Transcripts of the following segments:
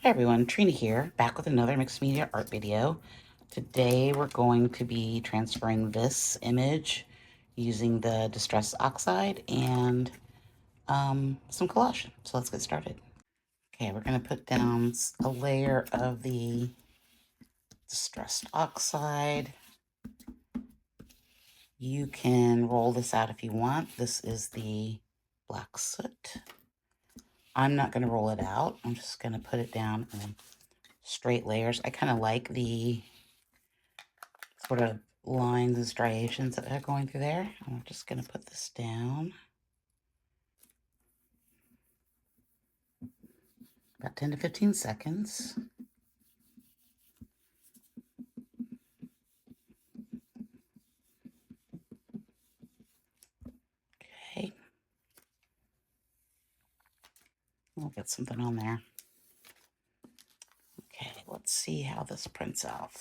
Hi everyone, Trina here, back with another mixed media art video. Today we're going to be transferring this image using the Distress Oxide and some collage. So let's get started. Okay, we're going to put down a layer of the Distress Oxide. You can roll this out if you want. This is the black soot. I'm not going to roll it out. I'm just going to put it down in straight layers. I kind of like the sort of lines and striations that are going through there. I'm just going to put this down. About 10 to 15 seconds. Okay. We'll get something on there. Okay, let's see how this prints out.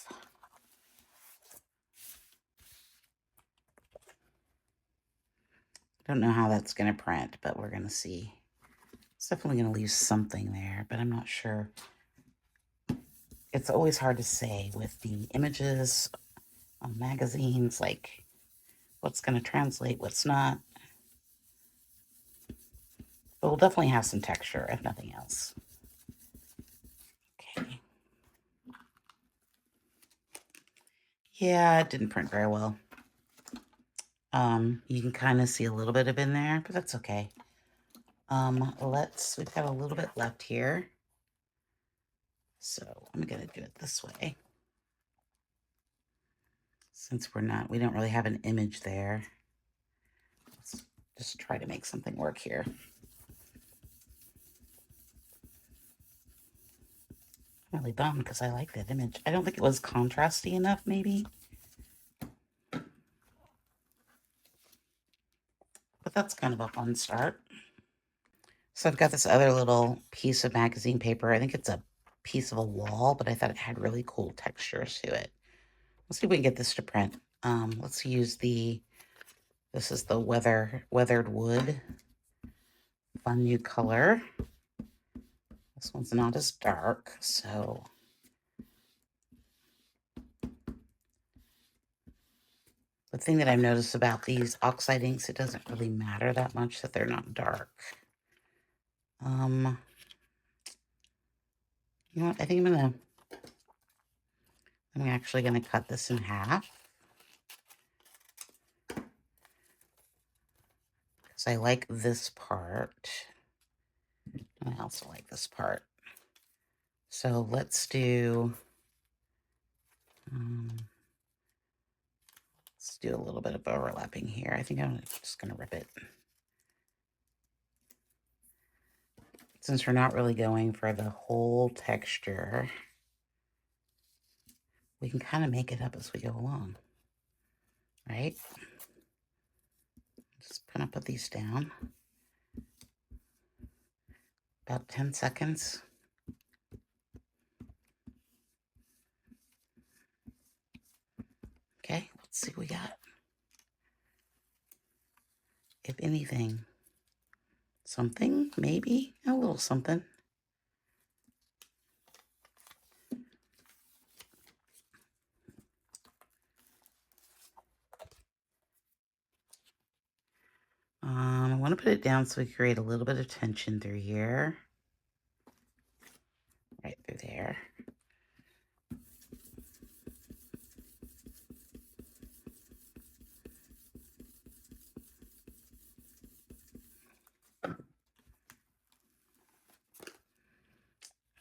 Don't know how that's going to print, but we're going to see. It's definitely going to leave something there, but I'm not sure. It's always hard to say with the images on magazines, like what's going to translate, what's not. But we'll definitely have some texture, if nothing else. Okay. Yeah, it didn't print very well. You can kind of see a little bit of in there, but that's okay. We've got a little bit left here. So I'm gonna do it this way. Since we don't really have an image there. Let's just try to make something work here. I'm really bummed because I like that image. I don't think it was contrasty enough, maybe. But that's kind of a fun start. So I've got this other little piece of magazine paper. I think it's a piece of a wall, but I thought it had really cool textures to it. Let's see if we can get this to print. Let's use this is the weathered wood. Fun new color. This one's not as dark, so the thing that I've noticed about these oxide inks, it doesn't really matter that much that they're not dark. You know what? I think I'm actually gonna cut this in half. Because I like this part. And I also like this part. So let's do a little bit of overlapping here. I think I'm just gonna rip it. Since we're not really going for the whole texture, we can kind of make it up as we go along, right? Just gonna put these down. About 10 seconds. Okay, let's see what we got. If anything, something, maybe a little something. I want to put it down so we create a little bit of tension through here. Right through there.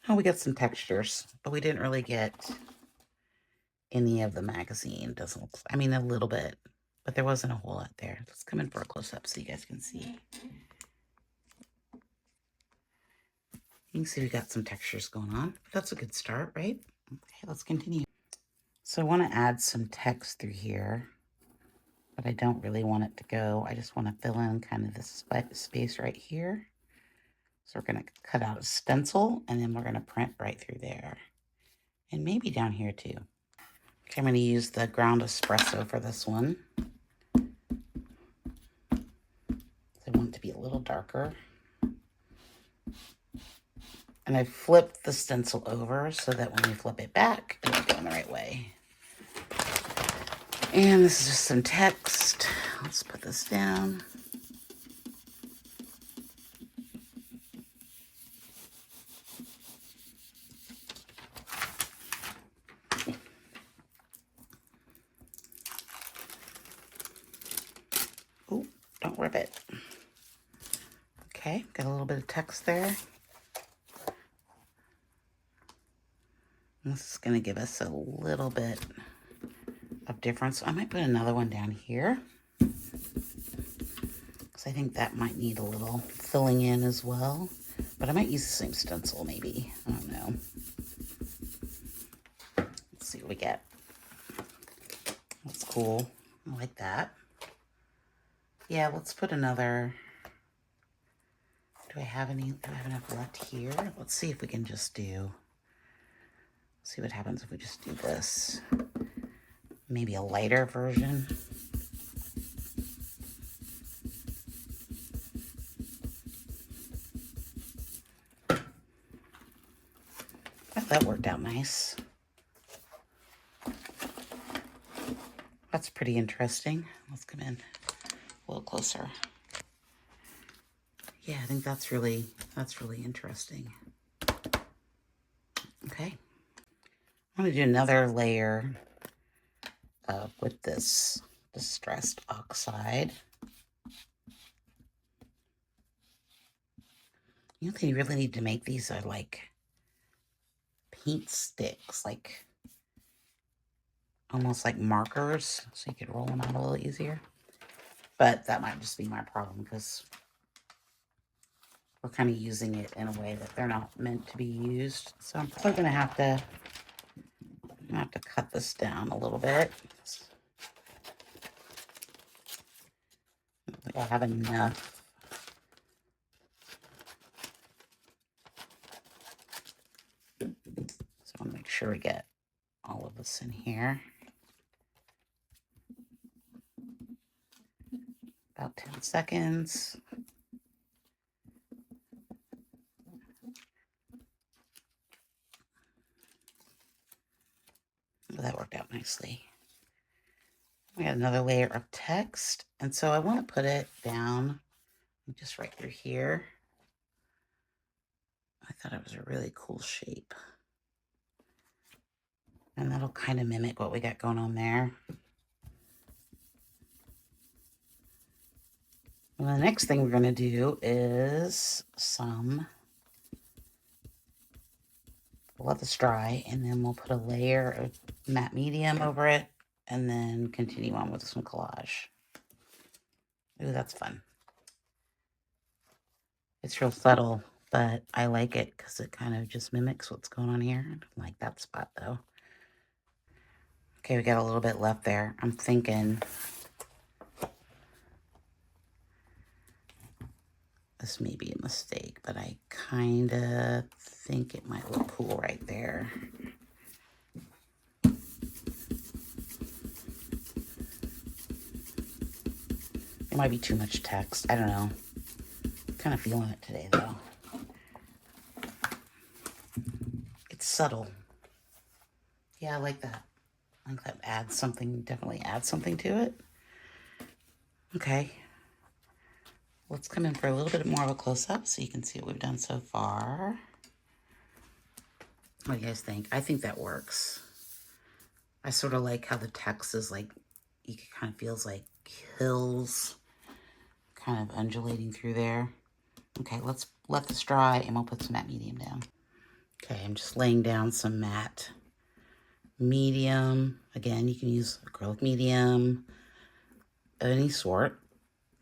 Oh, we got some textures, but we didn't really get any of the magazine. Doesn't look, I mean, a little bit, but there wasn't a whole lot there. Let's come in for a close-up so you guys can see. You can see we got some textures going on. That's a good start, right? Okay, let's continue. So I want to add some text through here, but I don't really want it to go. I just want to fill in kind of this space right here. So we're going to cut out a stencil, and then we're going to print right through there. And maybe down here too. Okay, I'm going to use the ground espresso for this one. I want it to be a little darker. And I flipped the stencil over so that when we flip it back, it'll go in the right way. And this is just some text. Let's put this down. Oh, don't rip it. Okay, got a little bit of text there. This is going to give us a little bit of difference. I might put another one down here, because I think that might need a little filling in as well. But I might use the same stencil maybe. I don't know. Let's see what we get. That's cool. I like that. Yeah, let's put another. Do I have enough left here? Let's see if we can just do. See what happens if we just do this. Maybe a lighter version. That worked out nice. That's pretty interesting. Let's come in a little closer. Yeah, I think that's really interesting. Okay. I'm going to do another layer with this Distress Oxide. You know, you really need to make these are like paint sticks, like almost like markers, so you could roll them out a little easier. But that might just be my problem because we're kind of using it in a way that they're not meant to be used. So I'm probably going to have to cut this down a little bit. I don't think I have enough. So I want to make sure we get all of this in here. About 10 seconds. That worked out nicely. We got another layer of text. And so I want to put it down just right through here. I thought it was a really cool shape. And that'll kind of mimic what we got going on there. And the next thing we're going to do is let this dry, and then we'll put a layer of matte medium over it, and then continue on with some collage. Ooh, that's fun. It's real subtle, but I like it because it kind of just mimics what's going on here. I don't like that spot, though. Okay, we got a little bit left there. I'm thinking this may be a mistake, but I kind of think it might look cool right there. It might be too much text. I don't know. I'm kind of feeling it today, though. It's subtle. Yeah, I like that. I think that adds something, definitely adds something to it. Okay. Let's come in for a little bit more of a close-up so you can see what we've done so far. What do you guys think? I think that works. I sort of like how the text is like, you can kind of feels like hills kind of undulating through there. Okay, let's let this dry and we'll put some matte medium down. Okay, I'm just laying down some matte medium. Again, you can use acrylic medium of any sort.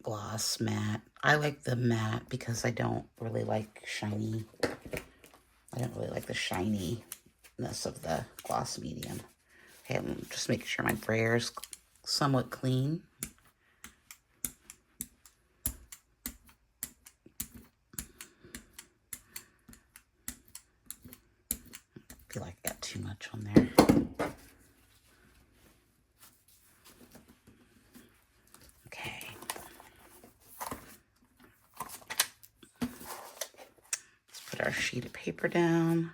Gloss, matte. I like the matte because I don't really like shiny. I don't really like the shininess of the gloss medium. Okay, I'm just making sure my brayer's somewhat clean. I feel like I got too much on there. Okay. Let's put our sheet of paper paper down.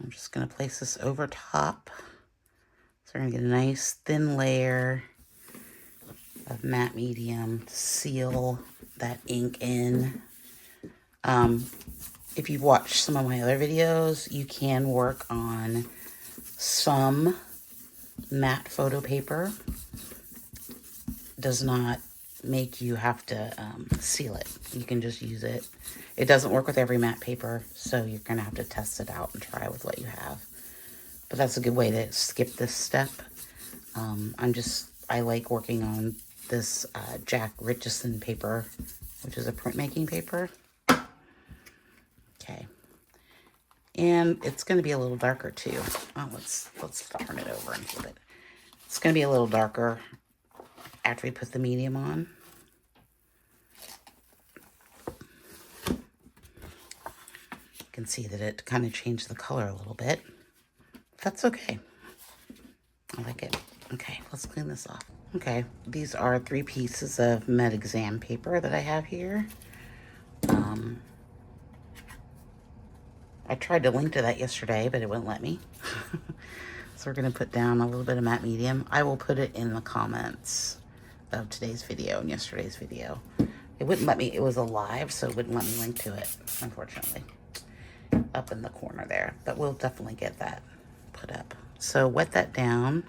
I'm just going to place this over top. So we're going to get a nice thin layer of matte medium to seal that ink in. If you've watched some of my other videos, you can work on some matte photo paper. Does not make you have to seal it. You can just use it. It doesn't work with every matte paper, so you're going to have to test it out and try with what you have. But that's a good way to skip this step. I like working on this Jack Richardson paper, which is a printmaking paper. Okay. And it's going to be a little darker too. Oh, let's turn it over and flip it. It's going to be a little darker after we put the medium on. You can see that it kind of changed the color a little bit. That's okay. I like it. Okay, let's clean this off. Okay, these are 3 pieces of med exam paper that I have here. I tried to link to that yesterday, but it wouldn't let me. So we're going to put down a little bit of matte medium. I will put it in the comments of today's video and yesterday's video. It wouldn't let me, it was a live, so it wouldn't let me link to it, unfortunately. Up in the corner there, but we'll definitely get that put up. So wet that down.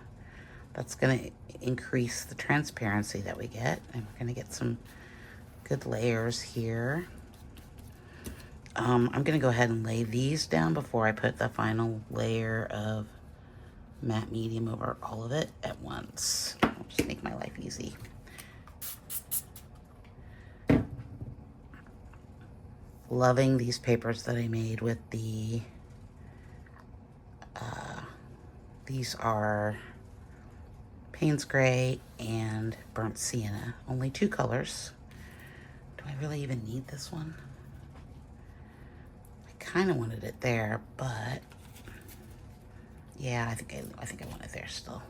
That's going to increase the transparency that we get, and we're going to get some good layers here. I'm going to go ahead and lay these down before I put the final layer of matte medium over all of it at once. I'll just make my life easy. Loving these papers that I made with the, these are Payne's Gray and Burnt Sienna. Only 2 colors. Do I really even need this one? I kind of wanted it there, but yeah, I think I want it there still.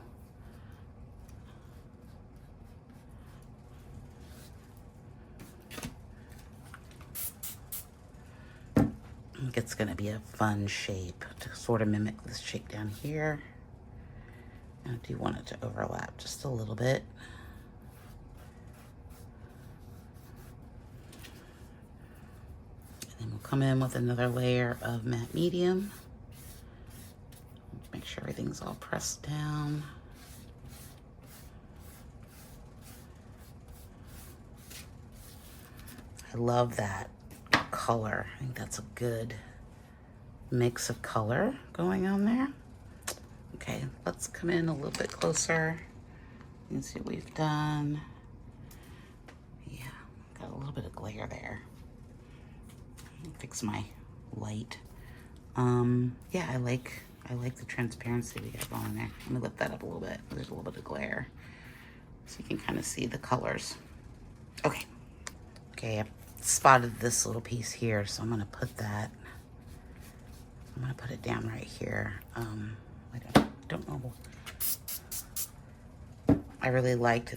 I think it's going to be a fun shape to sort of mimic this shape down here. I do want it to overlap just a little bit. And then we'll come in with another layer of matte medium. Make sure everything's all pressed down. I love that color. I think that's a good mix of color going on there. Okay, let's come in a little bit closer. You can see what we've done. Yeah, got a little bit of glare there. Fix my light. Yeah, I like the transparency we got going there. Let me lift that up a little bit. There's a little bit of glare, so you can kind of see the colors. Okay, I spotted this little piece here, so I'm gonna put that. I'm gonna put it down right here. I don't know. I really liked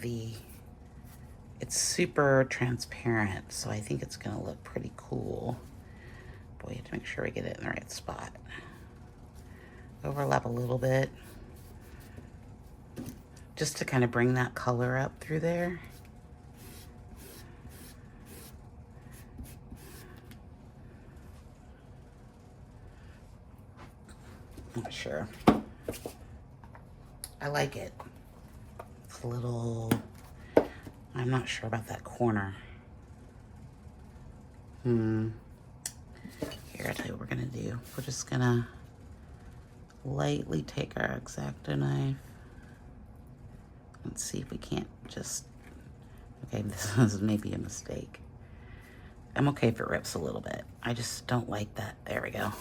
it's super transparent, so I think it's gonna look pretty cool. Boy, you have to make sure we get it in the right spot. Overlap a little bit, just to kind of bring that color up through there. Not sure. I like it. It's a little, I'm not sure about that corner. Here, I'll tell you what we're gonna do. We're just gonna lightly take our X-Acto knife and see if we can't just, okay, this is maybe a mistake. I'm okay if it rips a little bit. I just don't like that. There we go.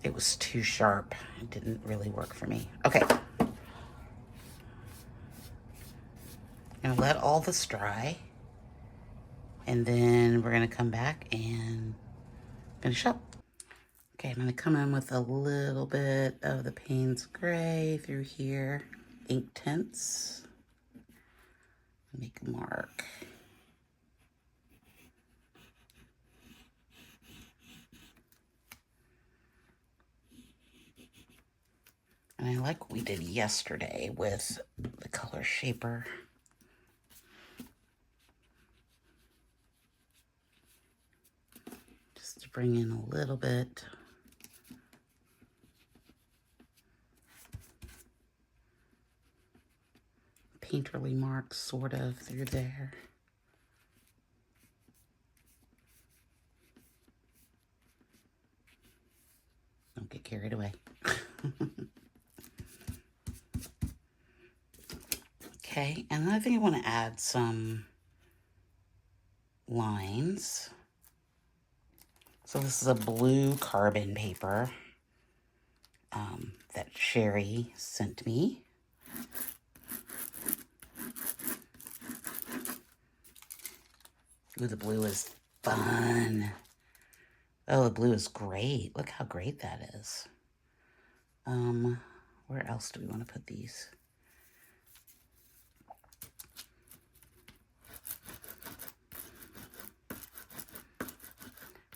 It was too sharp. It didn't really work for me. Okay. I'm gonna let all this dry, and then we're gonna come back and finish up. Okay, I'm gonna come in with a little bit of the Payne's Gray through here. Ink tints. Make a mark. And I like what we did yesterday with the color shaper. Just to bring in a little bit. Painterly marks sort of through there. Don't get carried away. Okay, and then I think I want to add some lines. So this is a blue carbon paper that Sherry sent me. Ooh, the blue is fun. Oh, the blue is great. Look how great that is. Where else do we want to put these?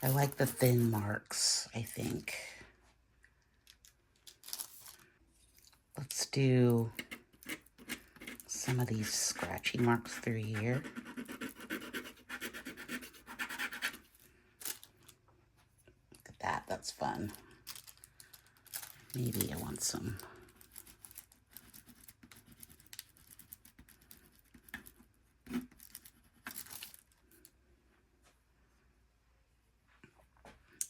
I like the thin marks, I think. Let's do some of these scratchy marks through here. Look at that, that's fun. Maybe I want some.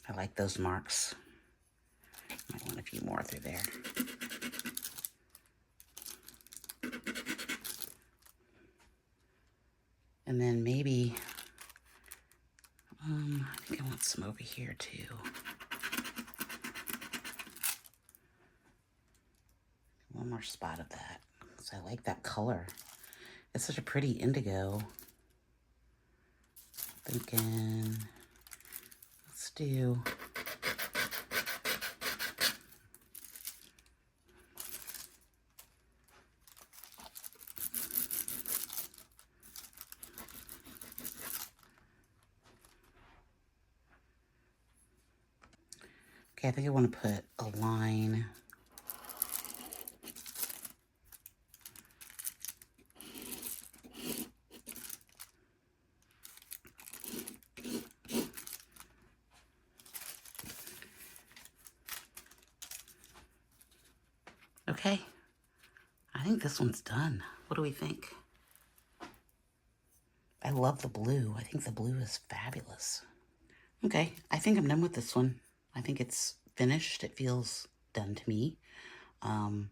I like those marks. Might want a few more through there. And then maybe, I think I want some over here too. One more spot of that, because I like that color. It's such a pretty indigo. Thinking, let's do, okay, I think I want to put a line. Okay, I think this one's done. What do we think? I love the blue. I think the blue is fabulous. Okay, I think I'm done with this one. I think it's finished. It feels done to me. I'm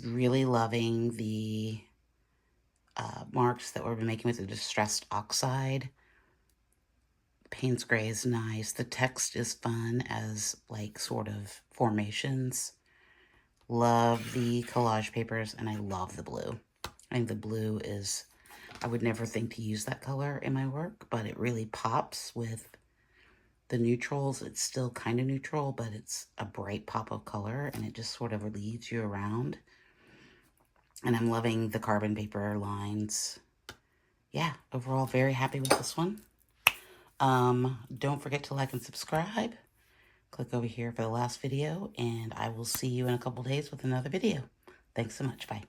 really loving the marks that we're making with the Distress Oxide. Payne's Gray is nice. The text is fun as like sort of formations. Love the collage papers, and I love the blue. I think the blue is, I would never think to use that color in my work, but it really pops with the neutrals. It's still kind of neutral, but it's a bright pop of color, and it just sort of leads you around. And I'm loving the carbon paper lines. Yeah, overall, very happy with this one. Don't forget to like and subscribe. Click over here for the last video, and I will see you in a couple days with another video. Thanks so much. Bye.